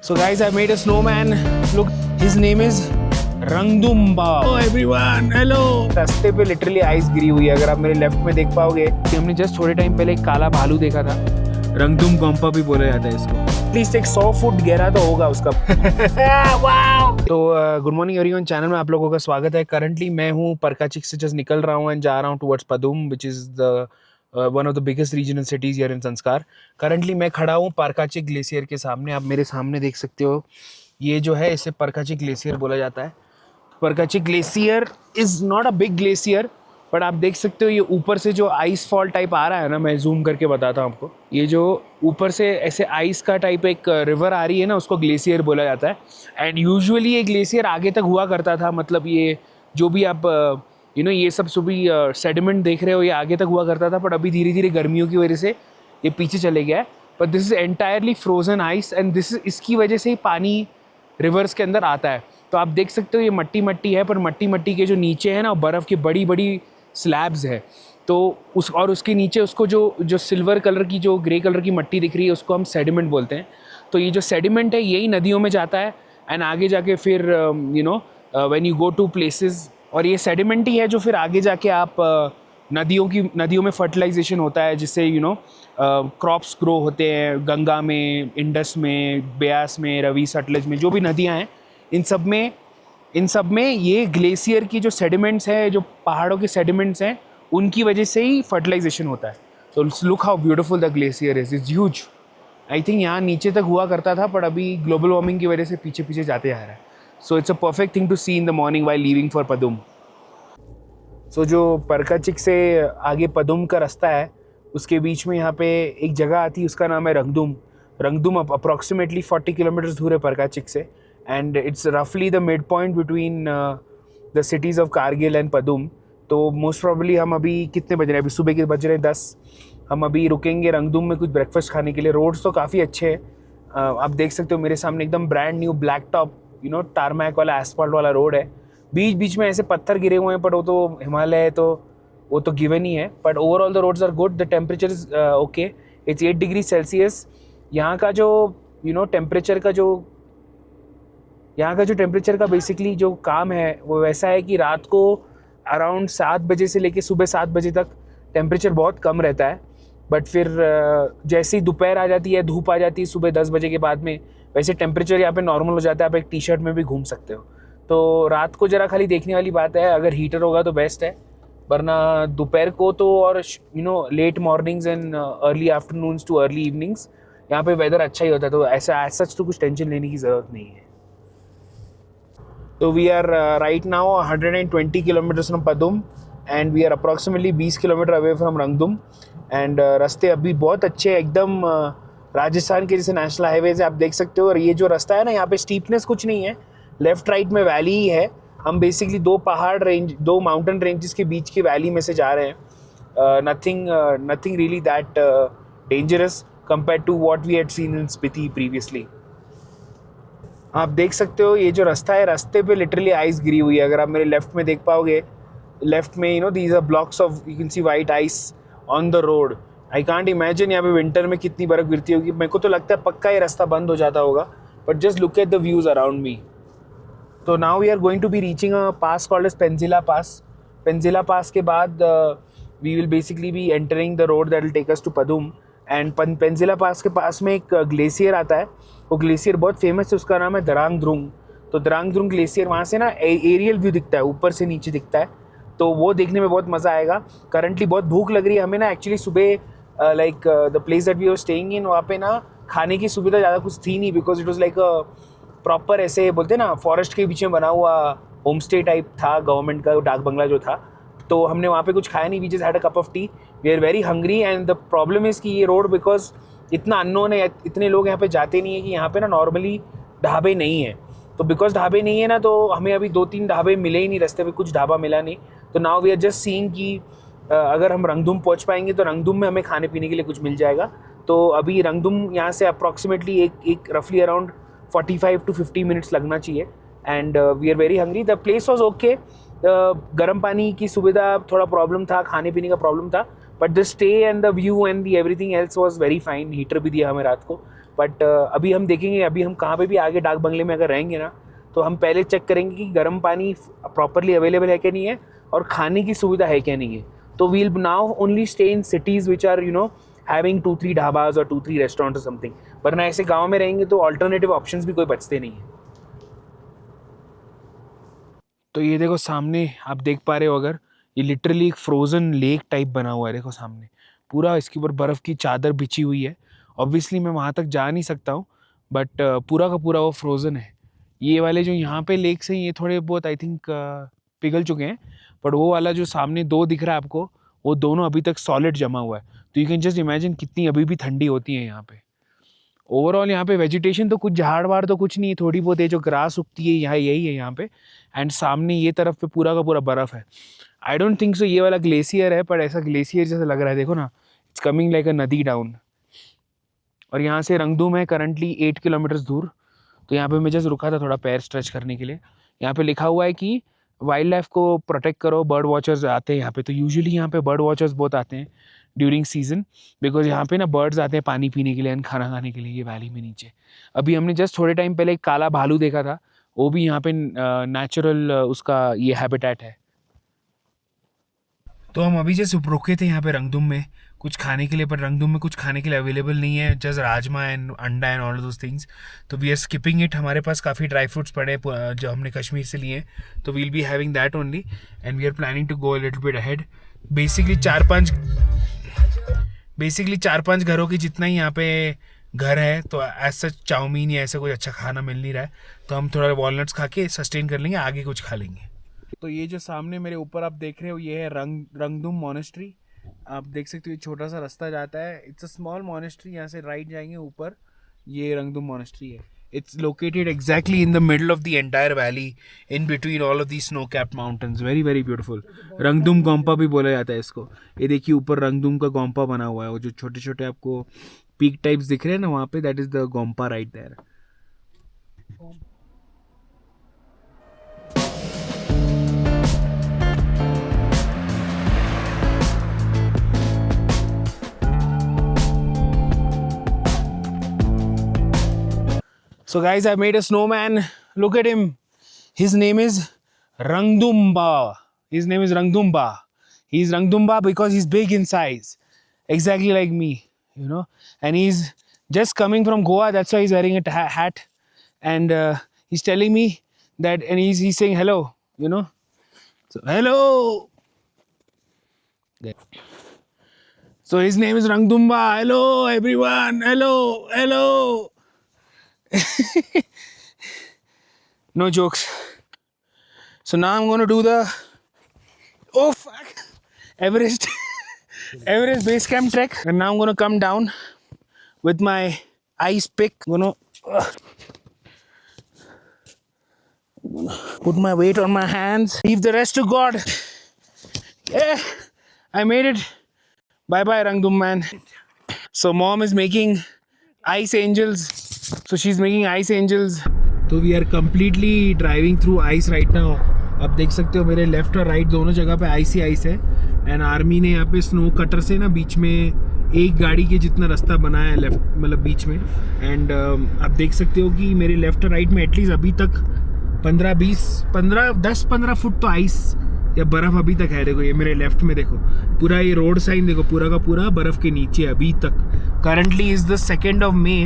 So guys, I made a snowman. Look, his name is रंगदुम्बा. Oh everyone, hello. रास्ते पे literally ice गिरी हुई है. अगर आप मेरे लेफ्ट में देख पाओगे कि हमने जस्ट थोड़े टाइम पहले एक काला भालू देखा था. रंगदुम्बा भी बोला जाता है इसको. एटलीस्ट एक 100 फुट गहरा तो होगा उसका. तो गुड मॉर्निंग एवरीवन, चैनल में आप लोगों का स्वागत है. करंटली मैं हूँ परकाचिक से जस्ट निकल रहा हूँ एंड जा रहा हूँ towards Padum, which is the one of the biggest regional cities here in Zanskar. Currently मैं खड़ा हूँ परकाचिक ग्लेशियर के सामने. आप मेरे सामने देख सकते हो, ये जो है इसे परकाचिक ग्लेशियर बोला जाता है. Parkachik glacier is not a big glacier, but आप देख सकते हो ये ऊपर से जो आइस फॉल टाइप आ रहा है ना, मैं जूम करके बताता हूँ आपको. ये जो ऊपर से ऐसे आइस का टाइप एक रिवर आ रही है ना, उसको ग्लेशियर बोला जाता है. एंड यूजुअली ये ग्लेशियर आगे तक हुआ करता था. मतलब ये जो भी आप ये सब सुबह सेडिमेंट देख रहे हो, ये आगे तक हुआ करता था, बट अभी धीरे धीरे गर्मियों की वजह से ये पीछे चले गया है. But this is entirely frozen ice and इसकी वजह से ही पानी रिवर्स के अंदर आता है. तो आप देख सकते हो ये मट्टी है, पर मट्टी के जो नीचे है ना, बर्फ़ की बड़ी बड़ी स्लैब्स है. तो उसके नीचे उसको जो सिल्वर कलर की, जो ग्रे कलर की मट्टी दिख रही है, उसको हम सेडिमेंट बोलते हैं. तो ये जो सेडिमेंट है यही नदियों में जाता है एंड आगे जाके फिर when you go to places, और ये सेडिमेंट ही है जो फिर आगे जाके आप नदियों में फर्टिलाइजेशन होता है, जिससे क्रॉप्स ग्रो होते हैं. गंगा में, इंडस में, ब्यास में, रवि, सतलज में, जो भी नदियाँ हैं, इन सब में ये ग्लेशियर की जो सेडिमेंट्स हैं, जो पहाड़ों के सेडिमेंट्स हैं, उनकी वजह से ही फर्टिलाइजेशन होता है. तो look how beautiful the glacier is huge. I think यहाँ नीचे तक हुआ करता था, पर अभी ग्लोबल वार्मिंग की वजह से पीछे पीछे जाते आ रहा है. So it's a perfect thing to see in the morning while leaving for Padum. So जो परकाचिक से आगे पदुम का रास्ता है, उसके बीच में यहाँ पे एक जगह आती है, उसका नाम है रंगदुम अप्रॉक्सीमेटली 40 किलोमीटर्स दूर है परकाचिक से. एंड इट्स रफली the mid point between the cities of Kargil and Padum. तो मोस्ट प्रॉब्ली हम अभी कितने बज रहे हैं, अभी सुबह के बज रहे हैं 10. हम अभी रुकेंगे रंगदुम में कुछ ब्रेकफास्ट खाने के लिए. रोड्स तो काफ़ी अच्छे हैं. आप देख सकते हो मेरे सामने एकदम brand new black top tarmac वाला एस्फाल्ट वाला रोड है. बीच बीच में ऐसे पत्थर गिरे हुए हैं, पर वो तो हिमालय है, तो वो तो गिवन ही है. But overall the roads are good. The temperature is okay. It's 8 degree Celsius. यहाँ का जो टेम्परेचर का बेसिकली जो काम है वो वैसा है कि रात को अराउंड 7 बजे से लेके सुबह 7 बजे तक टेम्परेचर बहुत कम रहता है. बट फिर जैसे ही दोपहर आ जाती है, धूप आ जाती है सुबह 10 बजे के बाद में, वैसे टेम्परेचर यहाँ पे नॉर्मल हो जाता है. आप एक टी शर्ट में भी घूम सकते हो. तो रात को ज़रा खाली देखने वाली बात है, अगर हीटर होगा तो बेस्ट है, वरना दोपहर को तो, और late mornings and early afternoons to early evenings यहाँ पे वेदर अच्छा ही होता है. तो ऐसा एज सच तो कुछ टेंशन लेने की ज़रूरत नहीं है. तो we are right now 120 kilometres from Padum and we are approximately 20 kilometre away from Rangdum. And रास्ते अभी बहुत अच्छे हैं, एकदम राजस्थान के जैसे नेशनल हाईवे से आप देख सकते हो. और ये जो रास्ता है ना, यहाँ पे स्टीपनेस कुछ नहीं है, लेफ्ट राइट में वैली ही है. हम बेसिकली दो माउंटेन रेंजेस के बीच की वैली में से जा रहे हैं. Nothing really that dangerous compare to what we had seen in Spiti previously. आप देख सकते हो ये जो रास्ता है, रास्ते पे लिटरली आइस गिरी हुई है. अगर आप मेरे लेफ्ट में देख पाओगे, लेफ्ट में these are blocks of, you can see white ice on the road. I can't imagine यहाँ पे विंटर में कितनी बर्फ़ गिरती होगी. मेरे को तो लगता है पक्का ये रास्ता बंद हो जाता होगा. But just look at the views around me. तो now we are going to be reaching a pass called as Penzila pass. Penzila pass के बाद we will basically be entering the road that will take us to Padum. And Penzila pass के पास में एक glacier आता है. वो ग्लेशियर बहुत फेमस है, उसका नाम है दरांग द्रुंग. तो दरांग द्रुंग ग्लेशियर, वहाँ से ना एरियल व्यू दिखता है, ऊपर से नीचे दिखता है. तो वो देखने में बहुत मज़ा आएगा. करंटली बहुत भूख लग रही है हमें ना. एक्चुअली सुबह like the place that we are staying in, वहाँ पे ना खाने की सुविधा ज़्यादा कुछ थी नहीं, because it was like proper ऐसे बोलते हैं ना, फॉरेस्ट के पीछे बना हुआ होम स्टे टाइप था गवर्नमेंट का, डाक बंगला जो था. तो हमने वहाँ पे कुछ खाया नहीं. We just had a cup of tea. We are very hungry. And the problem is कि ये रोड बिकॉज इतना अननोन है, इतने लोग यहाँ पे जाते नहीं है, कि यहाँ पे ना नॉर्मली ढाबे नहीं है. तो बिकॉज ढाबे नहीं है ना, तो हमें अभी 2-3 ढाबे मिले ही नहीं, रास्ते पे कुछ ढाबा मिला नहीं. तो now we are just seeing कि अगर हम रंगदुम पहुँच पाएंगे तो रंगदुम में हमें खाने पीने के लिए कुछ मिल जाएगा. तो अभी रंगदुम यहाँ से अप्रॉक्सीमेटली एक रफली अराउंड 45 to 50 मिनट्स लगना चाहिए. And we are very hungry. The place was okay. गर्म पानी की सुविधा थोड़ा प्रॉब्लम था, खाने पीने का प्रॉब्लम था, but the stay and the view and the everything else was very fine. Heater भी दिया हमें रात को. बट अभी हम देखेंगे, अभी हम कहाँ पे भी आगे डाक बंगले में अगर रहेंगे ना, तो हम पहले चेक करेंगे कि गर्म पानी प्रॉपरली अवेलेबल है क्या नहीं है और खाने की सुविधा है क्या नहीं है. तो we'll now only stay in cities which are having 2-3 dhabas और 2-3 रेस्टोरेंट और समथिंग. वरना ऐसे गाँव में रहेंगे तो ऑल्टरनेटिव ऑप्शंस भी कोई बचते नहीं है. तो ये देखो सामने आप देख पा रहे हो, अगर ये लिटरली एक फ्रोज़न लेक टाइप बना हुआ है. देखो सामने पूरा इसके ऊपर बर्फ़ की चादर बिछी हुई है. ऑब्वियसली मैं वहाँ तक जा नहीं सकता हूँ, बट पूरा का पूरा वो फ्रोज़न है. ये वाले जो यहाँ पे लेक्स हैं ये थोड़े बहुत आई थिंक पिघल चुके हैं, बट वो वाला जो सामने 2 दिख रहा है आपको, वो दोनों अभी तक सॉलिड जमा हुआ है. तो यू कैन जस्ट इमेजिन कितनी अभी भी ठंडी होती है यहाँ पे. ओवरऑल यहाँ पे वेजिटेशन तो कुछ झाड़ वाड़ तो कुछ नहीं है, थोड़ी बहुत है जो ग्रास उगती है यहाँ, यही है यहाँ पे. एंड सामने ये तरफ पे पूरा का पूरा बर्फ़ है. आई डोंट थिंक सो ये वाला ग्लेशियर है, पर ऐसा ग्लेशियर जैसा लग रहा है. देखो ना, इट्स कमिंग लाइक अ नदी डाउन. और यहाँ से रंगदूम है करंटली 8 किलोमीटर्स दूर. तो यहाँ पे मैं जस्ट रुका था थोड़ा पैर स्ट्रेच करने के लिए. यहाँ पे लिखा हुआ है कि वाइल्ड लाइफ को प्रोटेक्ट करो, बर्ड वॉचर्स आते हैं यहाँ पे. तो यूजुअली यहाँ पे बर्ड वॉचर्स बहुत आते हैं ड्यूरिंग सीजन, बिकॉज यहाँ पे ना बर्ड्स आते हैं पानी पीने के लिए एंड खाना खाने के लिए ये वैली में नीचे. अभी हमने जस्ट थोड़े टाइम पहले एक काला भालू देखा था, वो भी यहाँ पे नेचुरल उसका ये हैबिटेट है. तो हम अभी जैसे रुके थे यहाँ पे रंगदुम में कुछ खाने के लिए, पर रंगदुम में कुछ खाने के लिए अवेलेबल नहीं है, जस्ट राजमा एंड अंडा एंड ऑल दोज थिंग्स. तो वी आर स्किपिंग इट. हमारे पास काफ़ी ड्राई फ्रूट्स पड़े जो हमने कश्मीर से लिए, तो we'll be having that only and we are planning to go a little bit ahead. Basically 4-5 घरों की जितना ही यहाँ पे घर है, तो ऐसा चाउमीन या ऐसा कोई अच्छा खाना मिल नहीं रहा है. तो हम थोड़ा वॉलनट्स खा के सस्टेन कर लेंगे, आगे कुछ खा लेंगे. तो ये जो सामने मेरे ऊपर आप देख रहे हो ये है रंगदुम मॉनेस्ट्री. आप देख सकते हो ये छोटा सा रास्ता जाता है. It's a small monastery. यहाँ से राइट जाएंगे ऊपर, ये रंगदुम मॉनेस्ट्री है. It's located exactly in the middle of the entire valley, in between all of these snow-capped mountains. Very very beautiful. रंगदुम गोम्पा भी बोला जाता है इसको. ये देखिए ऊपर रंगदुम का गोम्पा बना हुआ है, वो जो छोटे छोटे आपको पीक टाइप्स दिख रहे हैं ना वहाँ पे, that is the Gompa right there. So guys, I made a snowman. Look at him. His name is Rangdumba. He's Rangdumba because he's big in size. Exactly like me, And he's just coming from Goa. That's why he's wearing a hat. And he's telling me that, and he's saying hello, So, hello. So his name is Rangdumba. Hello, everyone. Hello. No jokes. So now I'm going to do the Everest base camp trek, and now I'm going to come down with my ice pick. I'm going to put my weight on my hands, leave the rest to God. Yeah, I made it. Bye bye Rangdum man. So mom is making ice angels. So she's making ice angels. तो we are completely driving through ice right now. आप देख सकते हो मेरे left और right दोनों जगह पे आइस ही आइस है. एंड आर्मी ने यहाँ पे स्नो कटर से ना बीच में एक गाड़ी के जितना रास्ता बनाया है लेफ्ट, मतलब बीच में. एंड आप देख सकते हो कि मेरे लेफ्ट और राइट में एटलीस्ट अभी तक 10-15 फुट तो आइस या बर्फ़ अभी तक है. देखो ये मेरे लेफ्ट में देखो पूरा ये रोड साइन देखो, पूरा का पूरा बर्फ़ के नीचे अभी तक. Currently is the 2nd of May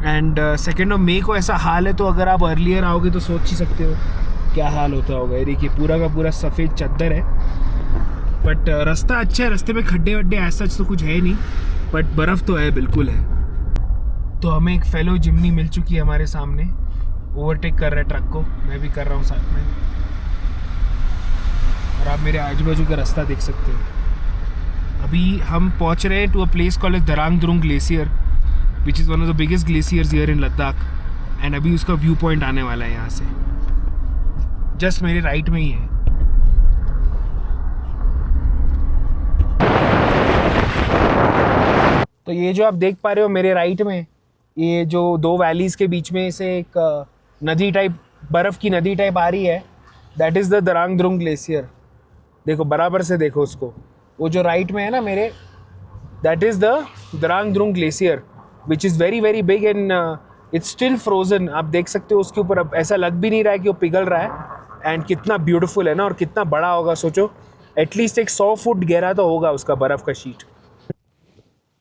and 2nd of May को ऐसा हाल है. तो अगर आप अर्लियर आओगे तो सोच ही सकते हो क्या हाल होता होगा. ये देखिए पूरा का पूरा सफ़ेद चद्दर है. बट रास्ता अच्छा है, रास्ते में खड्डे वड्डे ऐसा तो कुछ है नहीं, बट बर्फ़ तो है, बिल्कुल है. तो हमें एक फेलो जिमनी मिल चुकी है हमारे सामने. ओवरटेक कर रहा है ट्रक को, मैं भी कर रहा हूँ साथ में. और आप मेरे आजू बाजू का रास्ता देख सकते हो. अभी हम पहुँच रहे हैं to a place called Drang Drung glacier, which is one of the biggest glaciers here in Ladakh. And अभी उसका व्यू पॉइंट आने वाला है यहाँ से, जस्ट मेरे राइट में ही है. तो ये जो आप देख पा रहे हो मेरे राइट में, ये जो 2 वैलीज़ के बीच में से एक नदी टाइप, बर्फ़ की नदी टाइप आ रही है, that is the Drang Drung glacier. देखो बराबर से देखो उसको, वो जो राइट में है ना मेरे, that is the Drang Drung glacier. Which is very very big and it's still frozen. आप देख सकते हो उसके ऊपर अब ऐसा लग भी नहीं रहा है कि वो पिघल रहा है। एंड कितना ब्यूटीफुल है ना, और कितना बड़ा होगा सोचो, एटलीस्ट एक 100 फुट गहरा तो होगा उसका बर्फ़ का शीट।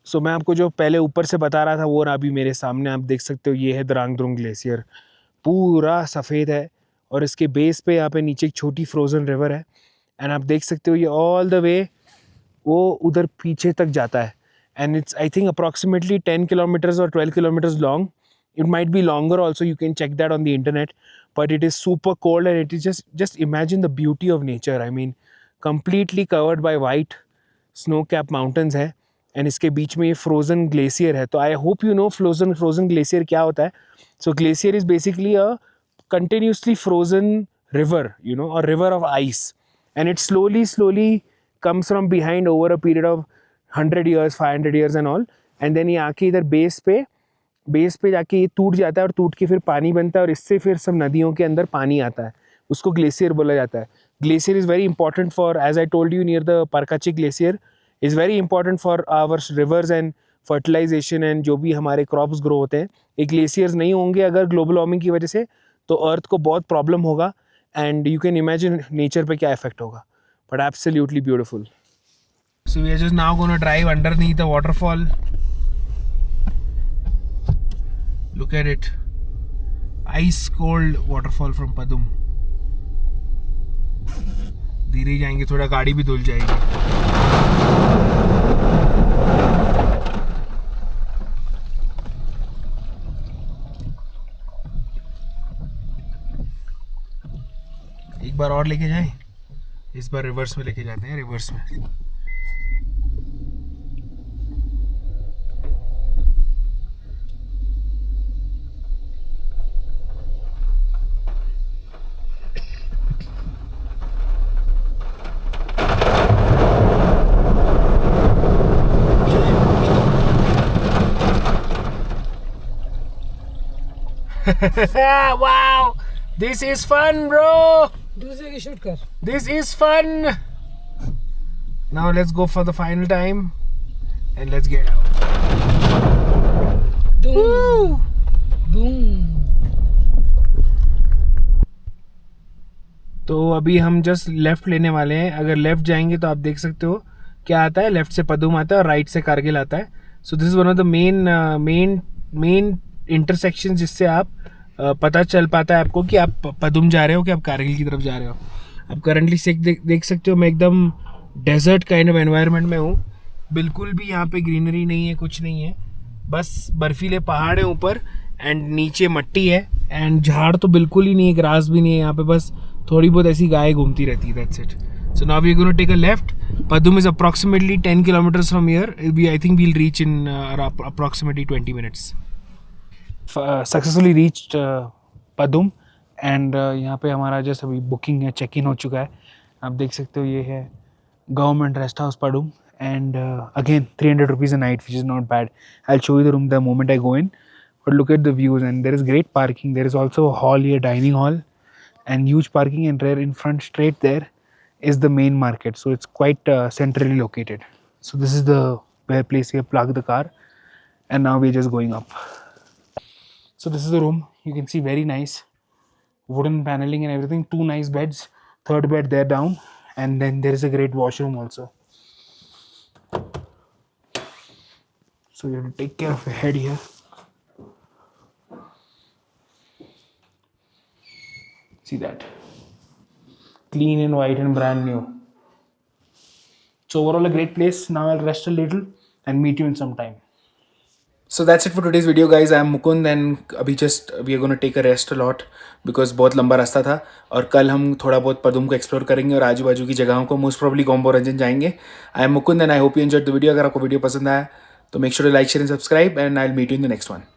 सो मैं आपको जो पहले ऊपर से बता रहा था वो अभी मेरे सामने आप देख सकते हो, ये है द्रांग द्रुंग ग्लेशियर। पूरा सफ़ेद है और इसके बेस पे यहाँ पे नीचे एक छोटी फ्रोज़न रिवर है। एंड आप देख सकते हो ये ऑल द वे वो उधर पीछे तक जाता है। And it's I think approximately 10 kilometres और 12 kilometres long. It might be longer also, you can check that on the internet, but it is super cold and it is just imagine the beauty of nature. I mean, completely covered by white snow capped mountains है and इसके बीच में ये frozen glacier है। तो I hope you know frozen glacier क्या होता है। So glacier is basically a continuously frozen river, you know, a river of ice, and it slowly comes from behind over a period of 100 years 500 years and all, and then ये आके इधर base पे जाके ये टूट जाता है और टूट के फिर पानी बनता है और इससे फिर सब नदियों के अंदर पानी आता है। उसको ग्लेशियर बोला जाता है। Glacier is very important for, as I told you, near the Parkachi glacier is very important for our rivers and fertilisation and जो भी हमारे क्रॉप्स ग्रो होते हैं। ये ग्लेशियर्स नहीं होंगे अगर ग्लोबल वार्मिंग की वजह से, तो अर्थ को बहुत प्रॉब्लम होगा and you can imagine nature पे क्या इफेक्ट होगा। But absolutely beautiful. So we are just now gonna drive underneath the waterfall. Look at it, ice cold waterfall from Padum. धीरे जाएंगे, थोड़ा गाड़ी भी धुल जाएगी। एक बार और लेके जाएं, इस बार रिवर्स में लेके जाते हैं, रिवर्स में। Wow, this is fun, bro. दूसरे की शूट कर। This is fun. Now let's go for the final time and let's get out. Boom. Boom. तो अभी हम जस्ट लेफ्ट लेने वाले हैं। अगर लेफ्ट जाएंगे तो आप देख सकते हो क्या आता है, लेफ्ट से पदुम आता है और राइट से कारगिल आता है। So this is one of the main intersection जिससे आप पता चल पाता है आपको कि आप पदुम जा रहे हो कि आप कारगिल की तरफ जा रहे हो। आप करंटली से देख सकते हो मैं एकदम डेजर्ट काइंड ऑफ एनवायरनमेंट में हूँ। बिल्कुल भी यहाँ पे ग्रीनरी नहीं है, कुछ नहीं है, बस बर्फीले पहाड़ है ऊपर एंड नीचे मट्टी है एंड झाड़ तो बिल्कुल ही नहीं है, ग्रास भी नहीं है यहाँ पे, बस थोड़ी बहुत ऐसी गाय घूमती रहती है, that's it. So now we are going to take a left. Padum is approximately 10 kilometers from here. I think we'll reach in approximately 20 minutes. Successfully reached Padum and यहाँ पे हमारा जस्ट अभी बुकिंग है, चेक इन हो चुका है। आप देख सकते हो ये है government rest house Padum and again 300 rupees a night, which is not bad. I'll show you the room the moment I go in. But look at the views and there is great parking. There is also a hall here, dining hall, and huge parking, and right in front straight there is the main market, so it's quite centrally located. So this is the where place we plug the car and now we're just going up. So this is the room, you can see very nice wooden paneling and everything, 2 nice beds, third bed there down, and then there is a great washroom also. So you have to take care of your head here. See that, clean and white and brand new. So overall a great place. Now I'll rest a little and meet you in some time. So that's it for today's video guys. I am Mukund and अभी just we are going to take a rest a lot because बहुत लंबा रास्ता था और कल हम थोड़ा बहुत पदुम को एक्सप्लोर करेंगे और आजू बाजू की जगहों को मोस्ट प्रोबेबली गोम्बो रंजन जाएंगे। I am Mukund and I hope you enjoyed the video. अगर आपको वीडियो पसंद आया तो make sure to like, share and subscribe and I'll meet you in the next one.